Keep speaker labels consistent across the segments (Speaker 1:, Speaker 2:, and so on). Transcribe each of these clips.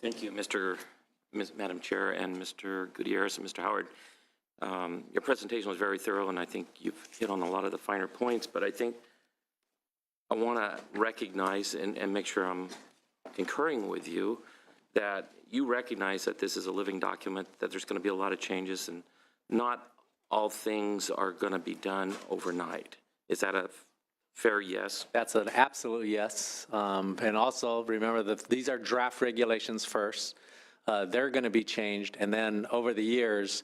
Speaker 1: Thank you, Madam Chair, and Mr. Gutierrez and Mr. Howard. Your presentation was very thorough, and I think you've hit on a lot of the finer points, but I think I want to recognize and make sure I'm concurring with you that you recognize that this is a living document, that there's going to be a lot of changes, and not all things are going to be done overnight. Is that a fair yes? That's
Speaker 2: an absolute yes. And also remember that these are draft regulations first. They're going to be changed, and then over the years,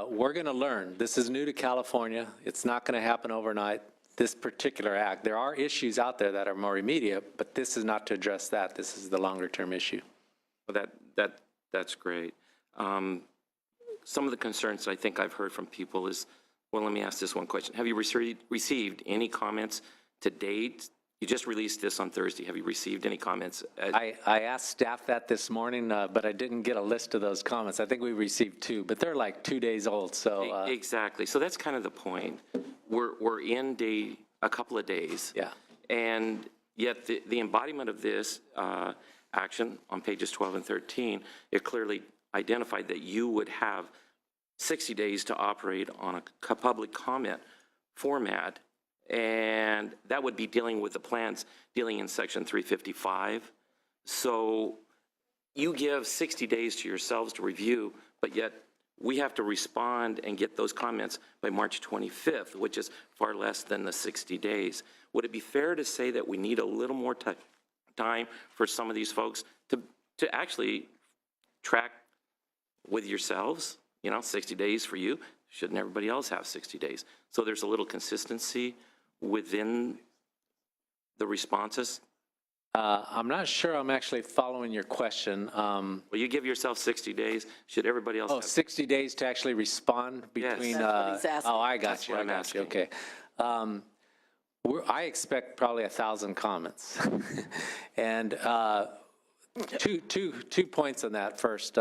Speaker 2: we're going to learn. This is new to California. It's not going to happen overnight. This particular act, there are issues out there that are more immediate, but this is not to address that. This is the longer-term issue.
Speaker 1: Well, that's great. Some of the concerns I think I've heard from people is, well, let me ask this one question. Have you received any comments to date? You just released this on Thursday. Have you received any comments?
Speaker 2: I asked staff that this morning, but I didn't get a list of those comments. I think we received 2, but they're like 2 days old. So
Speaker 1: exactly. So that's kind of the point. We're in a couple of days.
Speaker 2: Yeah.
Speaker 1: And yet the embodiment of this action on pages 12 and 13, it clearly identified that you would have 60 days to operate on a public comment format, and that would be dealing with the plans dealing in section 355. So you give 60 days to yourselves to review, but yet we have to respond and get those comments by March 25th, which is far less than the 60 days. Would it be fair to say that we need a little more time for some of these folks to actually track with yourselves? 60 days for you. Shouldn't everybody else have 60 days? So there's a little consistency within the responses.
Speaker 2: I'm not sure I'm actually following your question.
Speaker 1: Well, you give yourself 60 days. Should everybody else have
Speaker 2: 60 days to actually respond between?
Speaker 1: Yes.
Speaker 3: That's what he's asking.
Speaker 2: Oh, I got
Speaker 1: That's
Speaker 2: you.
Speaker 1: what I'm asking.
Speaker 2: Okay. I expect probably 1,000 comments. And two points on that. First,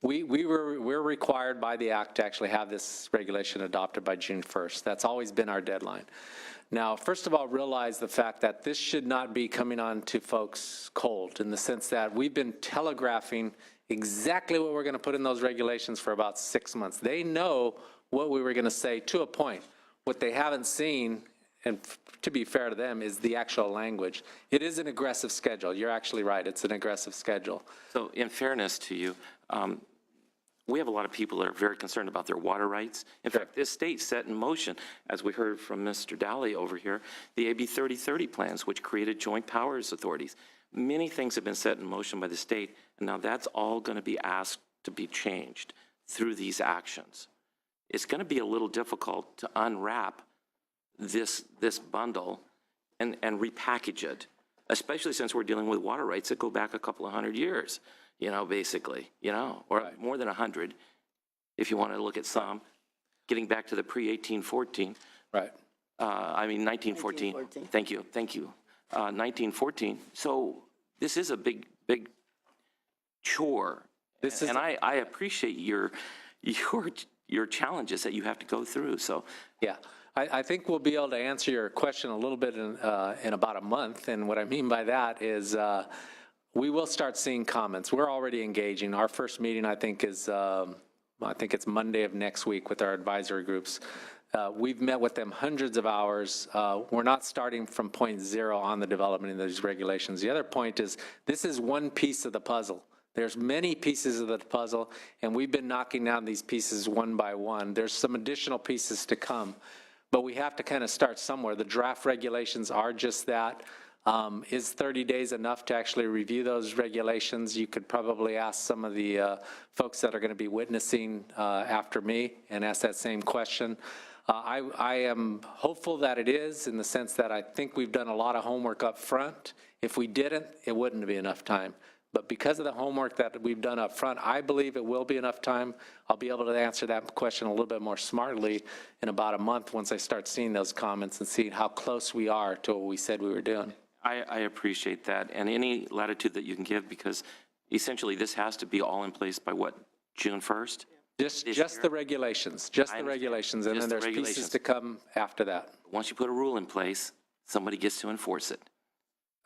Speaker 2: we're required by the act to actually have this regulation adopted by June 1st. That's always been our deadline. Now, first of all, realize the fact that this should not be coming on to folks cold, in the sense that we've been telegraphing exactly what we're going to put in those regulations for about 6 months. They know what we were going to say to a point. What they haven't seen, and to be fair to them, is the actual language. It is an aggressive schedule. You're actually right. It's an aggressive schedule.
Speaker 1: So in fairness to you, we have a lot of people that are very concerned about their water rights. In fact, this state set in motion, as we heard from Mr. Daly over here, the AB 3030 plans, which created joint powers authorities. Many things have been set in motion by the state, and now that's all going to be asked to be changed through these actions. It's going to be a little difficult to unwrap this bundle and repackage it, especially since we're dealing with water rights that go back a couple of 100 years. Basically, or
Speaker 2: Right.
Speaker 1: more than 100, if you want to look at some, getting back to the pre-1814.
Speaker 2: Right.
Speaker 1: 1914.
Speaker 3: 1914.
Speaker 1: Thank you. 1914. So this is a big chore. And I appreciate your challenges that you have to go through. So
Speaker 2: yeah. I think we'll be able to answer your question a little bit in about a month. And what I mean by that is we will start seeing comments. We're already engaging. Our first meeting, I think, is it's Monday of next week with our advisory groups. We've met with them hundreds of hours. We're not starting from point zero on the development of these regulations. The other point is this is one piece of the puzzle. There's many pieces of the puzzle, and we've been knocking down these pieces one by one. There's some additional pieces to come, but we have to kind of start somewhere. The draft regulations are just that. Is 30 days enough to actually review those regulations? You could probably ask some of the folks that are going to be witnessing after me and ask that same question. I am hopeful that it is, in the sense that I think we've done a lot of homework up front. If we didn't, it wouldn't be enough time. But because of the homework that we've done up front, I believe it will be enough time. I'll be able to answer that question a little bit more smartly in about a month once I start seeing those comments and seeing how close we are to what we said we were doing.
Speaker 1: I appreciate that, and any latitude that you can give, because essentially this has to be all in place by what, June 1st?
Speaker 2: Just the regulations, and then there's pieces to come after that.
Speaker 1: Once you put a rule in place, somebody gets to enforce it.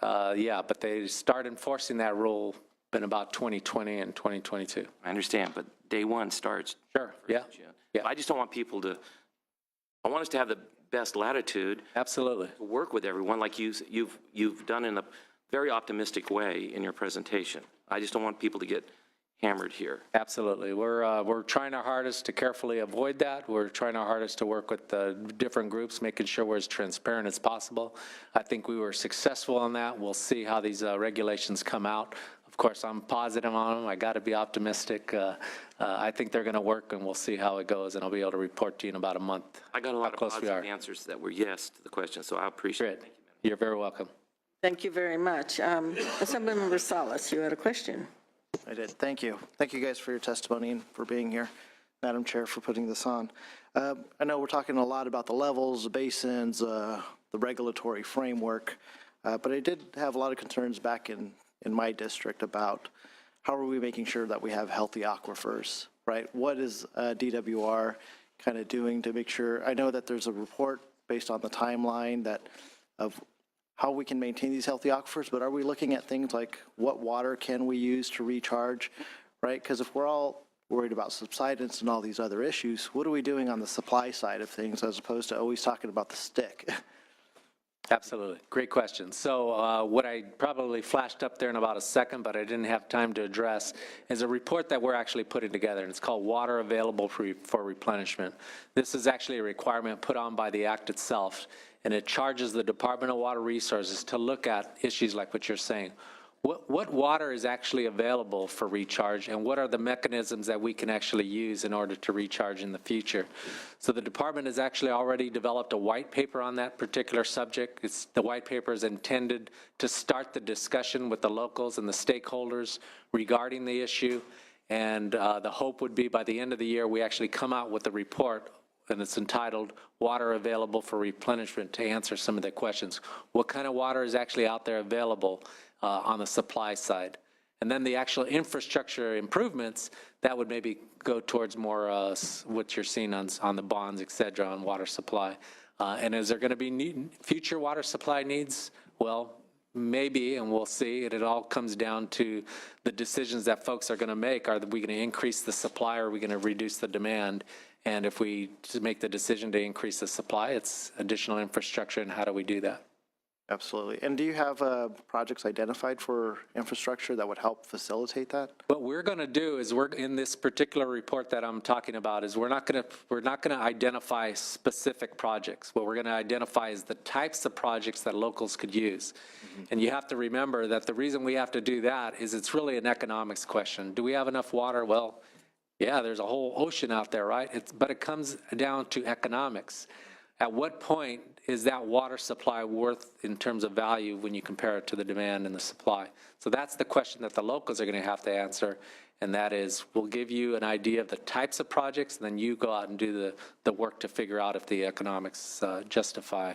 Speaker 2: Yeah, but they start enforcing that rule been about 2020 and 2022.
Speaker 1: I understand, but day one starts.
Speaker 2: Sure, yeah.
Speaker 1: June.
Speaker 2: Yeah.
Speaker 1: I just don't want people to, I want us to have the best latitude
Speaker 2: Absolutely.
Speaker 1: to work with everyone like you've done in a very optimistic way in your presentation. I just don't want people to get hammered here.
Speaker 2: Absolutely. We're trying our hardest to carefully avoid that. We're trying our hardest to work with the different groups, making sure we're as transparent as possible. I think we were successful on that. We'll see how these regulations come out. Of course, I'm positive on them. I got to be optimistic. I think they're going to work, and we'll see how it goes, and I'll be able to report to you in about a month.
Speaker 1: I got a lot of
Speaker 2: close we
Speaker 1: positive
Speaker 2: are.
Speaker 1: answers that were yes to the question, so I appreciate it.
Speaker 2: Great. You're very welcome.
Speaker 3: Thank you very much. Assemblymember Salas, you had a question.
Speaker 4: I did. Thank you. Thank you guys for your testimony and for being here. Madam Chair, for putting this on. I know we're talking a lot about the levels, the basins, the regulatory framework, but I did have a lot of concerns back in my district about how are we making sure that we have healthy aquifers, right? What is DWR kind of doing to make sure? I know that there's a report based on the timeline that of how we can maintain these healthy aquifers, but are we looking at things like what water can we use to recharge, right? Because if we're all worried about subsidence and all these other issues, what are we doing on the supply side of things as opposed to always talking about the stick?
Speaker 2: Absolutely. Great question. So what I probably flashed up there in about a second, but I didn't have time to address, is a report that we're actually putting together, and it's called Water Available for Replenishment. This is actually a requirement put on by the Act itself, and it charges the Department of Water Resources to look at issues like what you're saying. What water is actually available for recharge, and what are the mechanisms that we can actually use in order to recharge in the future? So the department has actually already developed a white paper on that particular subject. The white paper is intended to start the discussion with the locals and the stakeholders regarding the issue, and the hope would be by the end of the year we actually come out with a report, and it's entitled Water Available for Replenishment, to answer some of the questions. What kind of water is actually out there available on the supply side? And then the actual infrastructure improvements, that would maybe go towards more what you're seeing on the bonds, et cetera, on water supply. And is there going to be future water supply needs? Well, maybe, and we'll see. It all comes down to the decisions that folks are going to make. Are we going to increase the supply, or are we going to reduce the demand? And if we make the decision to increase the supply, it's additional infrastructure, and how do we do that?
Speaker 4: Absolutely. And do you have projects identified for infrastructure that would help facilitate that?
Speaker 2: What we're going to do is we're in this particular report that I'm talking about is we're not going to identify specific projects. What we're going to identify is the types of projects that locals could use. And you have to remember that the reason we have to do that is it's really an economics question. Do we have enough water? Well, yeah, there's a whole ocean out there, right? But it comes down to economics. At what point is that water supply worth in terms of value when you compare it to the demand and the supply? So that's the question that the locals are going to have to answer, and that is, we'll give you an idea of the types of projects, and then you go out and do the work to figure out if the economics justify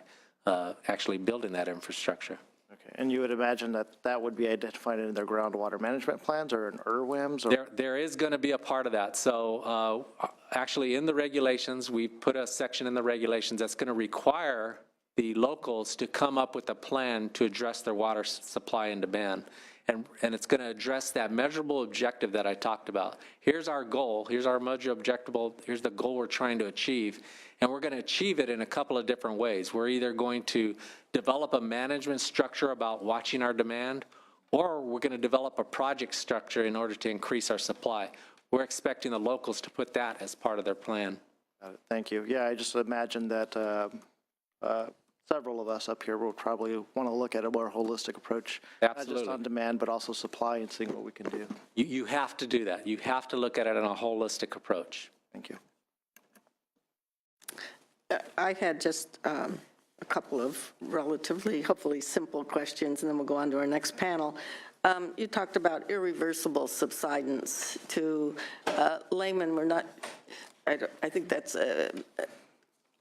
Speaker 2: actually building that infrastructure.
Speaker 4: Okay. And you would imagine that that would be identified in their groundwater management plans or in IRWIMs? Or?
Speaker 2: There is going to be a part of that. So actually in the regulations, we put a section in the regulations that's going to require the locals to come up with a plan to address their water supply and demand. And it's going to address that measurable objective that I talked about. Here's our goal. Here's our measurable objective. Here's the goal we're trying to achieve. And we're going to achieve it in a couple of different ways. We're either going to develop a management structure about watching our demand, or we're going to develop a project structure in order to increase our supply. We're expecting the locals to put that as part of their plan.
Speaker 4: Thank you. Yeah, I just imagine that several of us up here will probably want to look at a more holistic approach,
Speaker 2: Absolutely.
Speaker 4: not just on demand, but also supply and seeing what we can do.
Speaker 2: You have to do that. You have to look at it in a holistic approach.
Speaker 4: Thank you.
Speaker 3: I had just a couple of relatively, hopefully simple questions, and then we'll go on to our next panel. You talked about irreversible subsidence. To laymen, we're not, I think that's,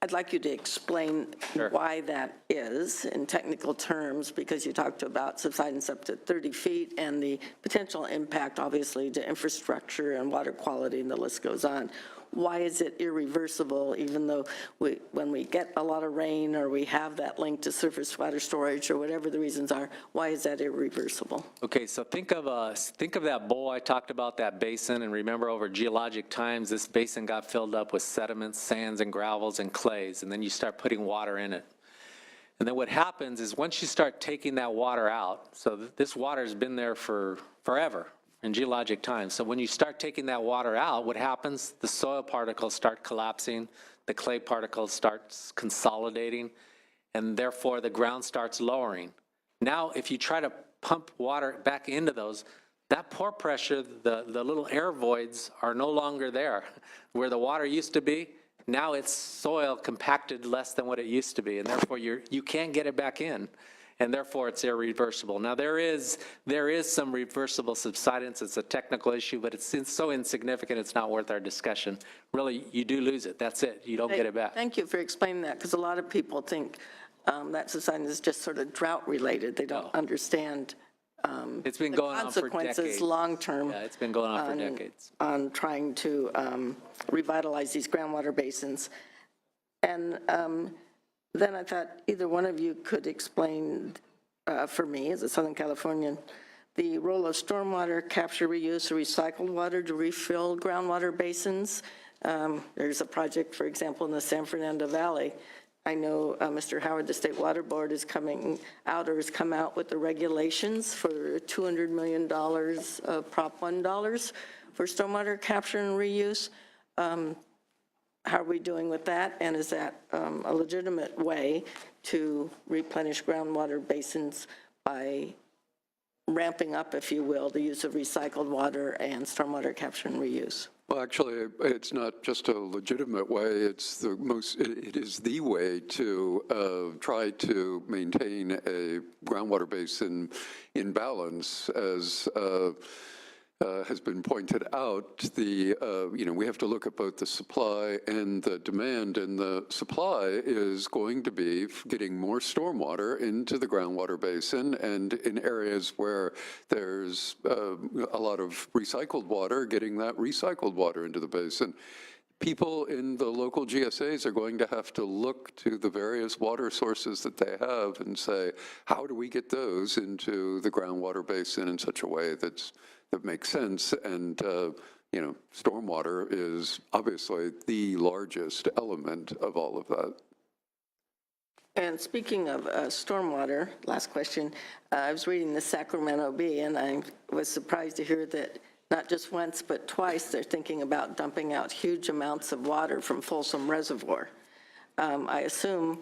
Speaker 3: I'd like you to explain why that is in technical terms, because you talked about subsidence up to 30 feet and the potential impact, obviously, to infrastructure and water quality, and the list goes on. why is it irreversible, even though when we get a lot of rain or we have that link to surface water storage or whatever the reasons are, why is that irreversible?
Speaker 2: Okay, so think of that bowl I talked about, that basin, and remember over geologic times, this basin got filled up with sediments, sands, and gravels, and clays, and then you start putting water in it. And then what happens is once you start taking that water out, so this water's been there for forever in geologic times. So when you start taking that water out, what happens? The soil particles start collapsing, the clay particles starts consolidating, and therefore the ground starts lowering. Now, if you try to pump water back into those, that pore pressure, the little air voids are no longer there. Where the water used to be, now it's soil compacted less than what it used to be, and therefore you can't get it back in, and therefore it's irreversible. Now there is some reversible subsidence. It's a technical issue, but it's so insignificant it's not worth our discussion. Really, you do lose it. That's it. You don't get it back.
Speaker 3: Thank you for explaining that, because a lot of people think that subsidence is just sort of drought related. They don't understand
Speaker 2: It's been
Speaker 3: the
Speaker 2: going on for
Speaker 3: consequences
Speaker 2: decades.
Speaker 3: long-term.
Speaker 2: Yeah, it's been going on for decades.
Speaker 3: On trying to revitalize these groundwater basins. And then I thought either one of you could explain for me, as a Southern Californian, the role of stormwater capture, reuse, or recycled water to refill groundwater basins. There's a project, for example, in the San Fernando Valley. I know Mr. Howard, the State Water Board, is coming out or has come out with the regulations for $200 million of Prop 1 dollars for stormwater capture and reuse. How are we doing with that? And is that a legitimate way to replenish groundwater basins by ramping up, if you will, the use of recycled water and stormwater capture and reuse?
Speaker 5: Well, actually, it's not just a legitimate way, it's it is the way to try to maintain a groundwater basin in balance. As has been pointed out, we have to look at both the supply and the demand, and the supply is going to be getting more stormwater into the groundwater basin, and in areas where there's a lot of recycled water, getting that recycled water into the basin. People in the local GSAs are going to have to look to the various water sources that they have and say, how do we get those into the groundwater basin in such a way that makes sense? And stormwater is obviously the largest element of all of that.
Speaker 3: And speaking of stormwater, last question, I was reading the Sacramento Bee, and I was surprised to hear that not just once, but twice, they're thinking about dumping out huge amounts of water from Folsom Reservoir. I assume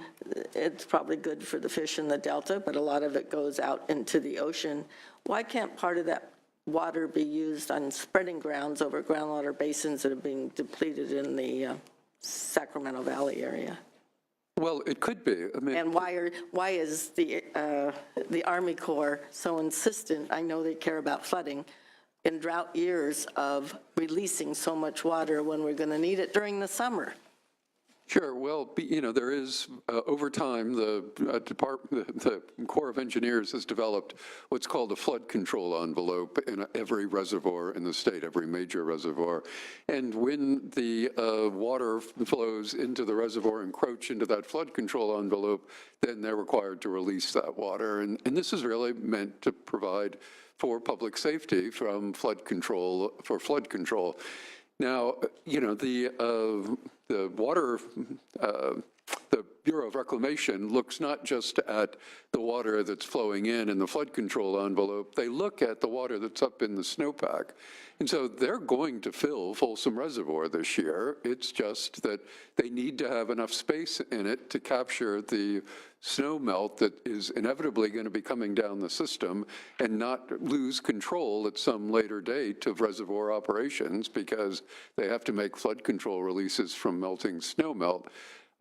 Speaker 3: it's probably good for the fish in the Delta, but a lot of it goes out into the ocean. Why can't part of that water be used on spreading grounds over groundwater basins that are being depleted in the Sacramento Valley area?
Speaker 5: Well, it could be. I mean,
Speaker 3: And why is the Army Corps so insistent? I know they care about flooding in drought years of releasing so much water when we're going to need it during the summer.
Speaker 5: Sure. Well, there is, over time, the Corps of Engineers has developed what's called a flood control envelope in every reservoir in the state, every major reservoir. And when the water flows into the reservoir, encroach into that flood control envelope, then they're required to release that water. And this is really meant to provide for public safety from flood control, for flood control. Now, the water, the Bureau of Reclamation looks not just at the water that's flowing in the flood control envelope, they look at the water that's up in the snowpack. And so they're going to fill Folsom Reservoir this year. It's just that they need to have enough space in it to capture the snow melt that is inevitably going to be coming down the system and not lose control at some later date of reservoir operations because they have to make flood control releases from melting snow melt.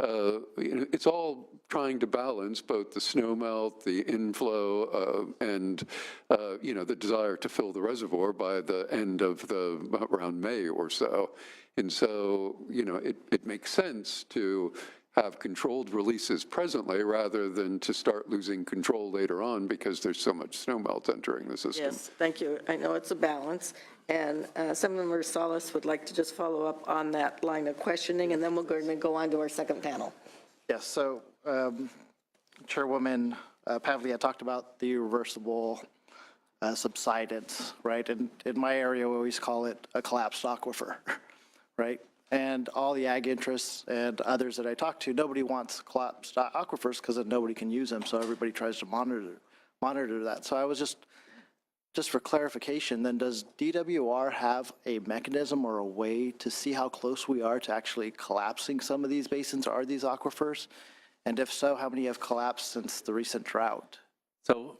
Speaker 5: It's all trying to balance both the snow melt, the inflow, and the desire to fill the reservoir by the end of around May or so. And so, it makes sense to have controlled releases presently rather than to start losing control later on because there's so much snowmelt entering the system.
Speaker 3: Yes, thank you. I know it's a balance. And Senator Salas would like to just follow up on that line of questioning, and then we're going to go on to our second panel.
Speaker 4: Yes, so Chairwoman Pavlia talked about the reversible subsidence, right? And in my area, we always call it a collapsed aquifer, right? And all the ag interests and others that I talk to, nobody wants collapsed aquifers because then nobody can use them, so everybody tries to monitor that. So I was just for clarification, then does DWR have a mechanism or a way to see how close we are to actually collapsing some of these basins or these aquifers? And if so, how many have collapsed since the recent drought?
Speaker 2: So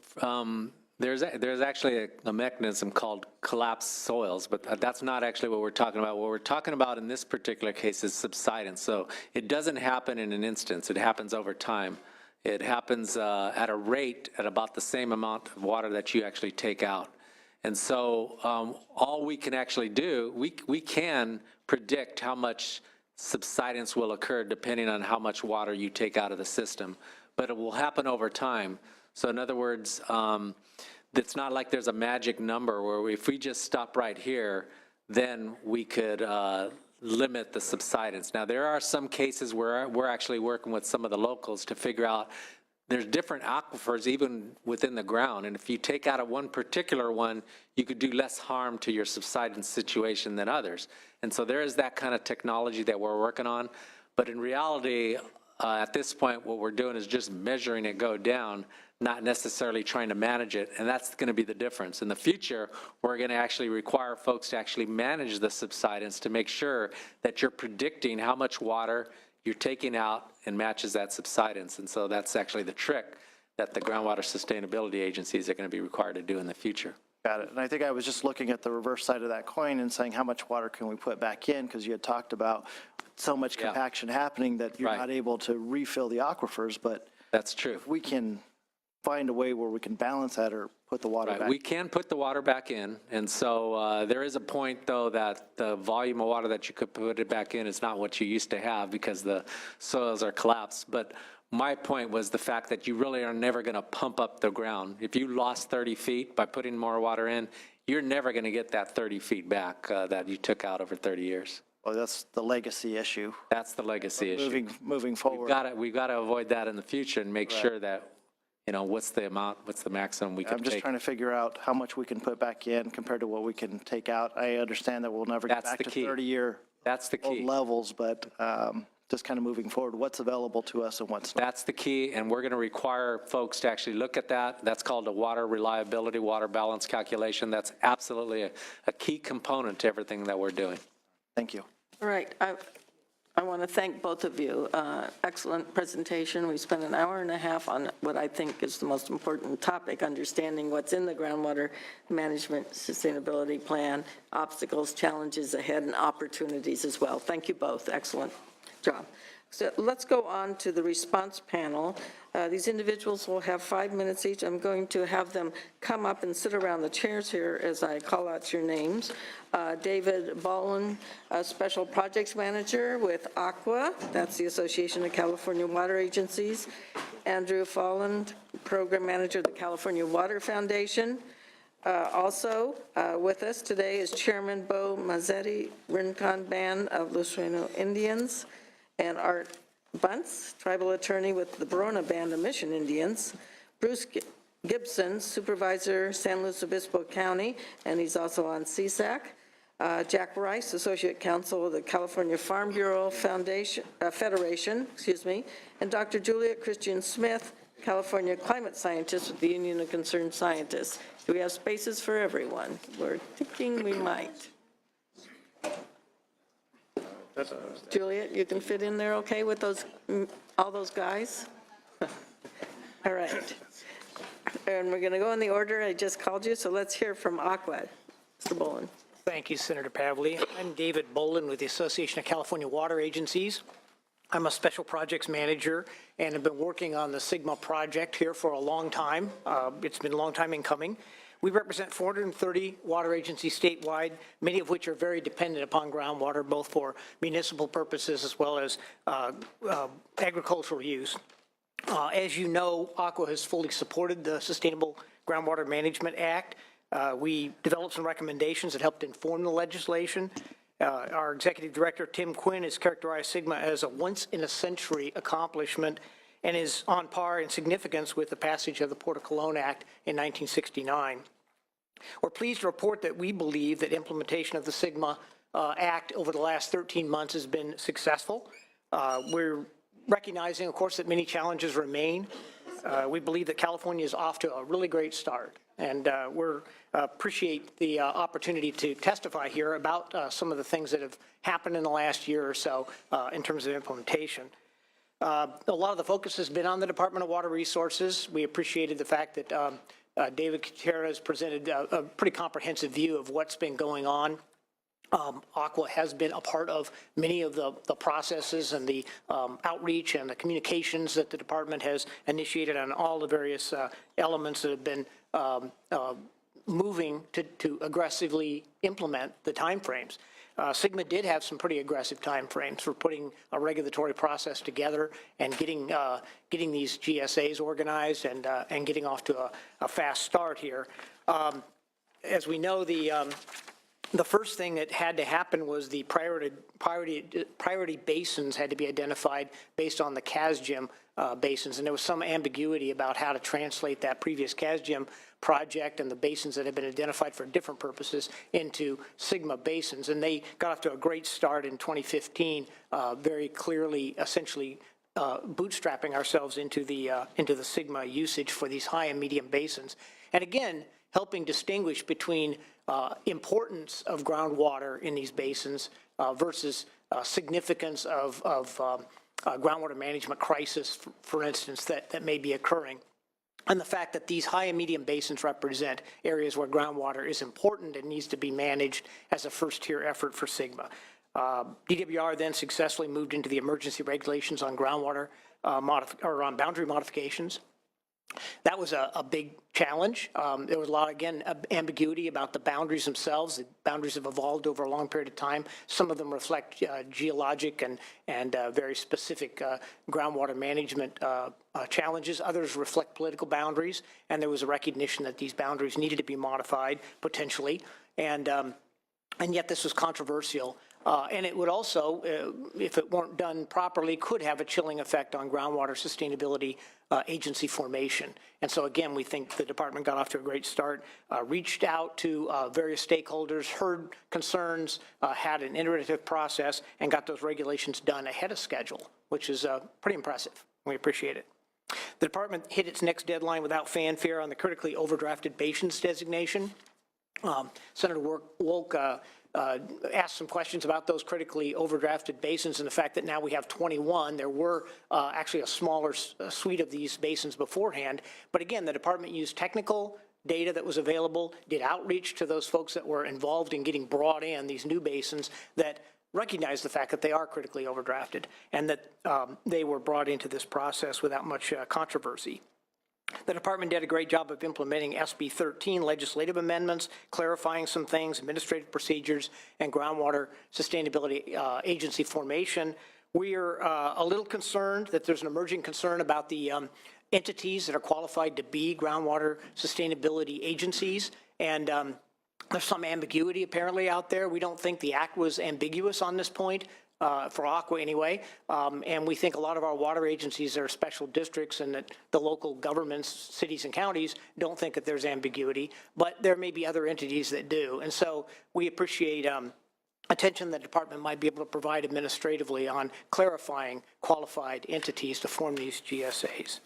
Speaker 2: there's actually a mechanism called collapsed soils, but that's not actually what we're talking about. What we're talking about in this particular case is subsidence. So it doesn't happen in an instance. It happens over time. It happens at a rate at about the same amount of water that you actually take out. And so all we can actually do, we can predict how much subsidence will occur depending on how much water you take out of the system, but it will happen over time. So in other words, it's not like there's a magic number where if we just stop right here, then we could limit the subsidence. Now, there are some cases where we're actually working with some of the locals to figure out there's different aquifers even within the ground, and if you take out one particular one, you could do less harm to your subsidence situation than others. And so there is that kind of technology that we're working on, but in reality, at this point, what we're doing is just measuring it go down, not necessarily trying to manage it, and that's going to be the difference. In the future, we're going to actually require folks to actually manage the subsidence to make sure that you're predicting how much water you're taking out and matches that subsidence. And so that's actually the trick that the groundwater sustainability agencies are going to be required to do in the future.
Speaker 4: Got it. And I think I was just looking at the reverse side of that coin and saying how much water can we put back in, because you had talked about so much compaction happening that you're not able to refill the aquifers, but
Speaker 2: that's true.
Speaker 4: If we can find a way where we can balance that or put the water back.
Speaker 2: We can put the water back in, and so there is a point, though, that the volume of water that you could put it back in is not what you used to have because the soils are collapsed. But my point was the fact that you really are never going to pump up the ground. If you lost 30 feet by putting more water in, you're never going to get that 30 feet back that you took out over 30 years.
Speaker 4: Well, that's the legacy issue.
Speaker 2: That's the legacy issue.
Speaker 4: Moving forward.
Speaker 2: We've got to avoid that in the future and make sure that, you know, what's the maximum we can take.
Speaker 4: I'm just trying to figure out how much we can put back in compared to what we can take out. I understand that we'll never get back to 30-year old levels, but just kind of moving forward, what's available to us and what's not.
Speaker 2: That's the key, and we're going to require folks to actually look at that. That's called a water reliability, water balance calculation. That's absolutely a key component to everything that we're doing.
Speaker 4: Thank you.
Speaker 3: All right. I want to thank both of you. Excellent presentation. We spent an hour and a half on what I think is the most important topic, understanding what's in the groundwater management sustainability plan, obstacles, challenges ahead, and opportunities as well. Thank you both. Excellent job. So let's go on to the response panel. These individuals will have 5 minutes each. I'm going to have them come up and sit around the chairs here as I call out your names. David Bolin, Special Projects Manager with ACWA, that's the Association of California Water Agencies. Andrew Folland, Program Manager of the California Water Foundation. Also with us today is Chairman Bo Mazzetti, Rincon Band of Los Sueños Indians, and Art Bunce, tribal attorney with the Barona Band of Mission Indians. Bruce Gibson, Supervisor, San Luis Obispo County, and he's also on CSAC. Jack Rice, Associate Counsel of the California Farm Bureau Federation, and Dr. Juliet Christian Smith, California Climate Scientist with the Union of Concerned Scientists. Do we have spaces for everyone? We're thinking we might. Juliet, you can fit in there okay with those, all those guys? All right. And we're going to go in the order I just called you, so let's hear from ACWA. Mr. Bolin.
Speaker 6: Thank you, Senator Pavley. I'm David Bolin with the Association of California Water Agencies. I'm a special projects manager and have been working on the Sigma project here for a long time. It's been a long time in coming. We represent 430 water agencies statewide, many of which are very dependent upon groundwater, both for municipal purposes as well as agricultural use. As you know, Aqua has fully supported the Sustainable Groundwater Management Act. We developed some recommendations that helped inform the legislation. Our executive director, Tim Quinn, has characterized SGMA as a once-in-a-century accomplishment and is on par in significance with the passage of the Port of Cologne Act in 1969. We're pleased to report that we believe that implementation of the SGMA Act over the last 13 months has been successful. We're recognizing, of course, that many challenges remain. We believe that California is off to a really great start, and we appreciate the opportunity to testify here about some of the things that have happened in the last year or so in terms of implementation. A lot of the focus has been on the Department of Water Resources. We appreciated the fact that David Gutierrez presented a pretty comprehensive view of what's been going on. Aqua has been a part of many of the processes and the outreach and the communications that the department has initiated on all the various elements that have been moving to aggressively implement the timeframes. SGMA did have some pretty aggressive timeframes for putting a regulatory process together and getting these GSAs organized and getting off to a fast start here. As we know, the first thing that had to happen was the priority basins had to be identified based on the CASGIM basins, and there was some ambiguity about how to translate that previous CASGIM project and the basins that had been identified for different purposes into SGMA basins, and they got off to a great start in 2015, very clearly, essentially bootstrapping ourselves into the SGMA usage for these high and medium basins, and again, helping distinguish between importance of groundwater in these basins versus significance of groundwater management crisis, for instance, that may be occurring. And the fact that these high and medium basins represent areas where groundwater is important and needs to be managed as a first-tier effort for SGMA. DWR then successfully moved into the emergency regulations on groundwater or on boundary modifications. That was a big challenge. There was a lot, again, ambiguity about the boundaries themselves. The boundaries have evolved over a long period of time. Some of them reflect geologic and very specific groundwater management challenges. Others reflect political boundaries, and there was a recognition that these boundaries needed to be modified, potentially, and yet this was controversial. And it would also, if it weren't done properly, could have a chilling effect on groundwater sustainability agency formation. And so again, we think the department got off to a great start, reached out to various stakeholders, heard concerns, had an iterative process, and got those regulations done ahead of schedule, which is pretty impressive. We appreciate it. The department hit its next deadline without fanfare on the critically overdrafted basins designation. Senator Wolk asked some questions about those critically overdrafted basins and the fact that now we have 21. There were actually a smaller suite of these basins beforehand. But again, the department used technical data that was available, did outreach to those folks that were involved in getting brought in these new basins that recognize the fact that they are critically overdrafted and that they were brought into this process without much controversy. The department did a great job of implementing SB 13 legislative amendments, clarifying some things, administrative procedures, and groundwater sustainability agency formation. We are a little concerned that there's an emerging concern about the entities that are qualified to be groundwater sustainability agencies, and there's some ambiguity apparently out there. We don't think the act was ambiguous on this point. For Aqua anyway, and we think a lot of our water agencies are special districts and that the local governments, cities and counties, don't think that there's ambiguity, but there may be other entities that do. And so we appreciate attention the department might be able to provide administratively on clarifying qualified entities to form these GSAs.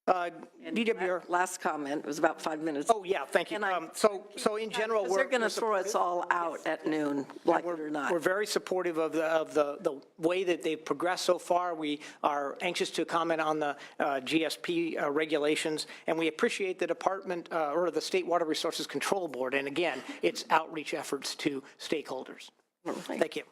Speaker 6: DWR.
Speaker 3: Last comment, it was about 5 minutes.
Speaker 6: Oh, yeah, thank you. So in general,
Speaker 3: Because they're going to throw us all out at noon, like it or not.
Speaker 6: We're very supportive of the way that they've progressed so far. We are anxious to comment on the GSP regulations, and we appreciate the department or the State Water Resources Control Board, and again, its outreach efforts to stakeholders. Thank you.